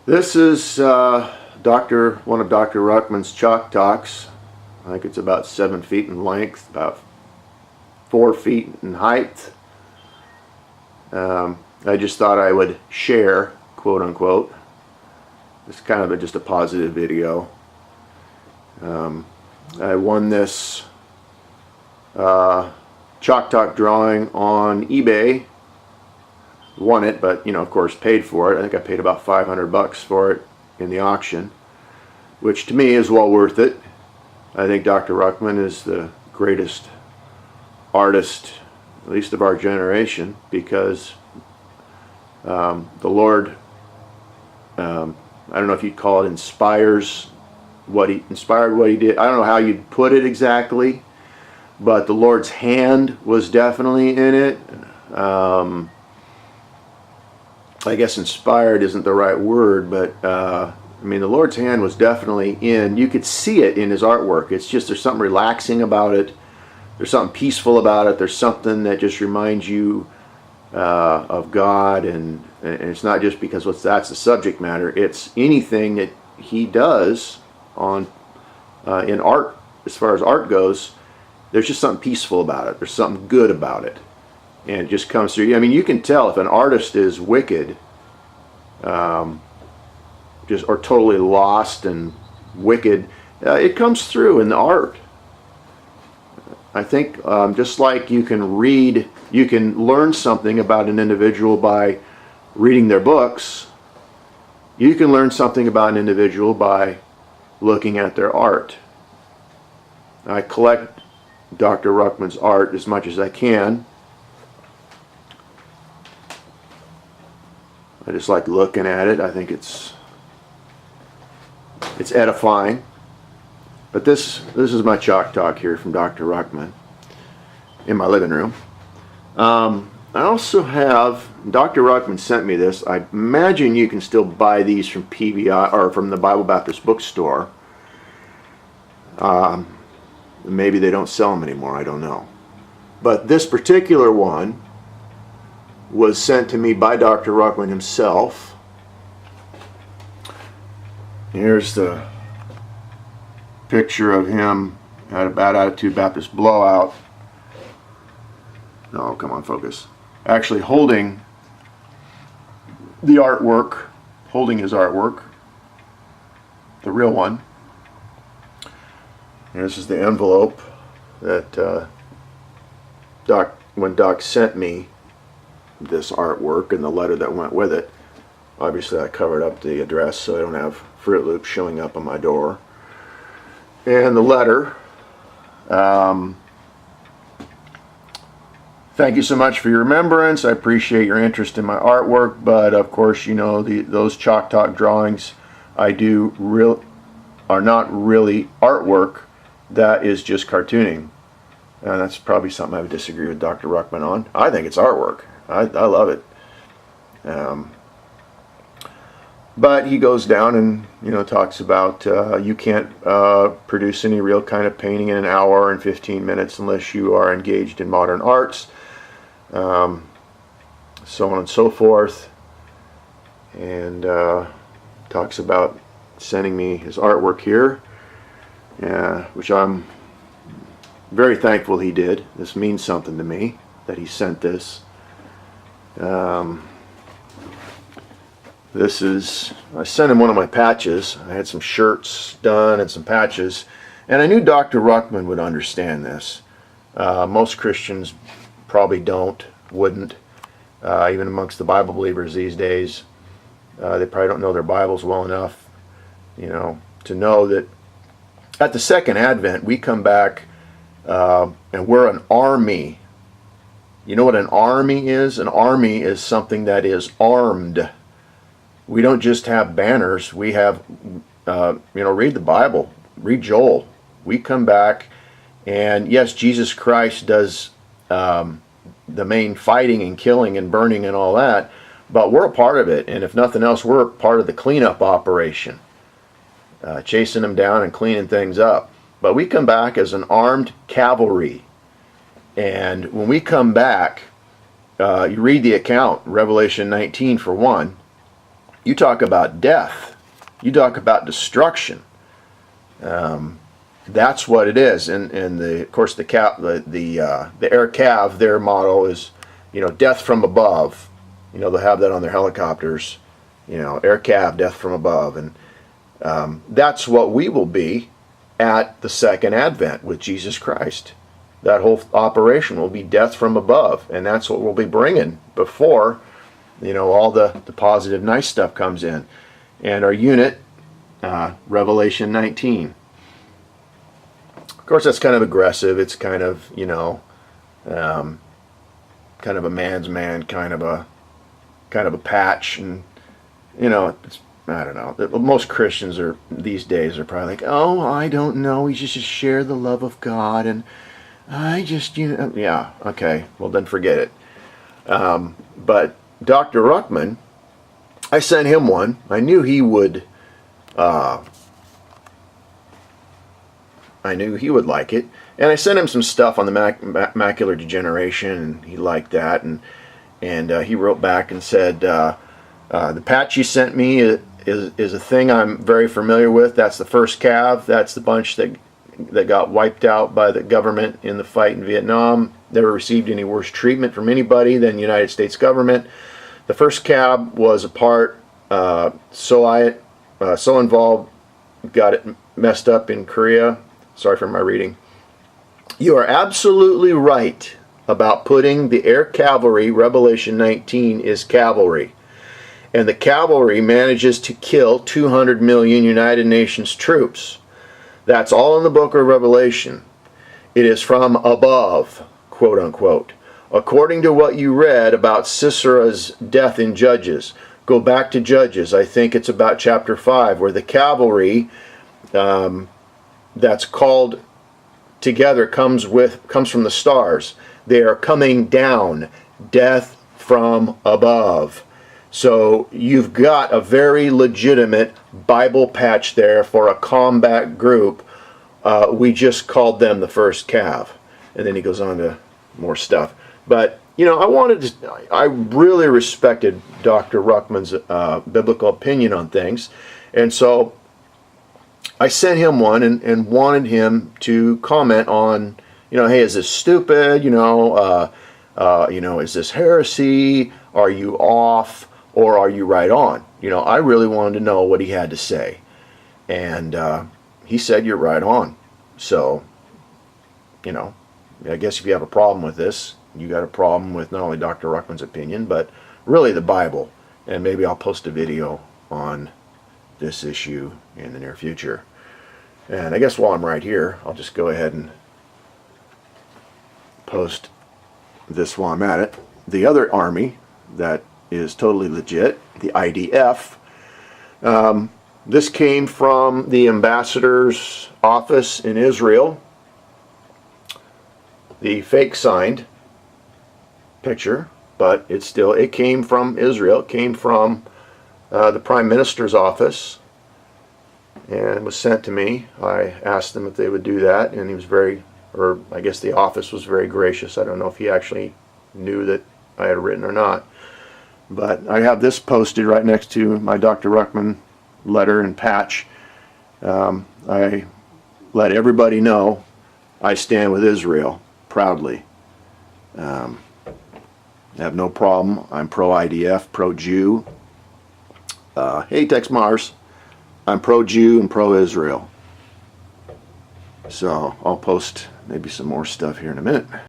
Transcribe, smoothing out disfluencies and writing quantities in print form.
This is one of Dr. Ruckman's chalk talks. I think it's about 7 feet in length, about 4 feet in height. I just thought I would share, quote unquote. It's kind of just a positive video. I won this chalk talk drawing on eBay. Won it, but of course paid for it. I think I paid about $500 for it in the auction, which to me is well worth it. I think Dr. Ruckman is the greatest artist, at least of our generation, because the Lord, I don't know if you'd call it inspired what he did. I don't know how you'd put it exactly, but the Lord's hand was definitely in it. I guess inspired isn't the right word, but I mean, the Lord's hand was definitely in. You could see it in his artwork. It's just, there's something relaxing about it. There's something peaceful about it. There's something that just reminds you of God, and it's not just because that's the subject matter. It's anything that he does on in art, as far as art goes. There's just something peaceful about it. There's something good about it. And it just comes through. I mean, you can tell if an artist is wicked, or totally lost and wicked. It comes through in the art. I think just like you can learn something about an individual by reading their books. You can learn something about an individual by looking at their art. I collect Dr. Ruckman's art as much as I can. I just like looking at it. I think it's edifying. But this is my chalk talk here from Dr. Ruckman in my living room. I also have, Dr. Ruckman sent me this. I imagine you can still buy these from PBI or from the Bible Baptist bookstore. Maybe they don't sell them anymore. I don't know. But this particular one was sent to me by Dr. Ruckman himself. Here's the picture of him at a Bad Attitude Baptist blowout. No, come on, focus. Actually holding the artwork, holding his artwork, the real one. And this is the envelope that when Doc sent me this artwork and the letter that went with it. Obviously I covered up the address so I don't have Fruit Loops showing up on my door. And the letter, thank you so much for your remembrance. I appreciate your interest in my artwork, but of course those chalk talk drawings I do are not really artwork. That is just cartooning. And that's probably something I would disagree with Dr. Ruckman on. I think it's artwork. I love it. But he goes down and talks about you can't produce any real kind of painting in an hour and 15 minutes unless you are engaged in modern arts, so on and so forth, and talks about sending me his artwork here, which I'm very thankful he did. This means something to me that he sent this. I sent him one of my patches. I had some shirts done and some patches, and I knew Dr. Ruckman would understand this. Most Christians probably wouldn't, even amongst the Bible believers these days. They probably don't know their Bibles well enough, to know that at the second advent we come back and we're an army. You know what an army is? An army is something that is armed. We don't just have banners. We have, read the Bible, read Joel. We come back, and yes, Jesus Christ does the main fighting and killing and burning and all that, but we're a part of it. And if nothing else, we're part of the cleanup operation, chasing them down and cleaning things up. But we come back as an armed cavalry. And when we come back, you read the account, Revelation 19 for one. You talk about death. You talk about destruction. That's what it is. And of course the air cav, their motto is, death from above. They'll have that on their helicopters. Air cav, death from above. And that's what we will be at the second advent with Jesus Christ. That whole operation will be death from above, and that's what we'll be bringing before all the positive nice stuff comes in. And our unit, Revelation 19. Of course, that's kind of aggressive. It's kind of kind of a man's man, kind of a patch, and it's, I don't know. Most Christians these days are probably like, oh, I don't know. We just share the love of God, and I just yeah, okay. Well, then forget it. But Dr. Ruckman, I sent him one. I knew he would. I knew he would like it, and I sent him some stuff on the macular degeneration, and he liked that, and he wrote back and said, the patch you sent me is a thing I'm very familiar with. That's the first cav. That's the bunch that got wiped out by the government in the fight in Vietnam. Never received any worse treatment from anybody than the United States government. The first cab was a part, so involved, got it messed up in Korea. Sorry for my reading. You are absolutely right about putting the air cavalry. Revelation 19 is cavalry. And the cavalry manages to kill 200 million United Nations troops. That's all in the book of Revelation. It is from above, quote unquote. According to what you read about Sisera's death in Judges, go back to Judges. I think it's about chapter 5, where the cavalry that's called together comes from the stars. They are coming down, death from above. So you've got a very legitimate Bible patch there for a combat group. We just called them the first cav. And then he goes on to more stuff. But, I really respected Dr. Ruckman's biblical opinion on things. And so I sent him one and wanted him to comment on, hey, is this stupid? Is this heresy? Are you off? Or are you right on? I really wanted to know what he had to say. And he said, you're right on. So, I guess if you have a problem with this, you got a problem with not only Dr. Ruckman's opinion, but really the Bible. And maybe I'll post a video on this issue in the near future. And I guess while I'm right here, I'll just go ahead and post this while I'm at it. The other army that is totally legit, the IDF. This came from the ambassador's office in Israel. The fake signed picture, but it came from Israel. It came from the Prime Minister's office and was sent to me. I asked them if they would do that, and he was I guess the office was very gracious. I don't know if he actually knew that I had written or not. But I have this posted right next to my Dr. Ruckman letter and patch. I let everybody know I stand with Israel proudly. I have no problem. I'm pro-IDF, pro-Jew. Hey, Tex Mars. I'm pro-Jew and pro-Israel. So I'll post maybe some more stuff here in a minute.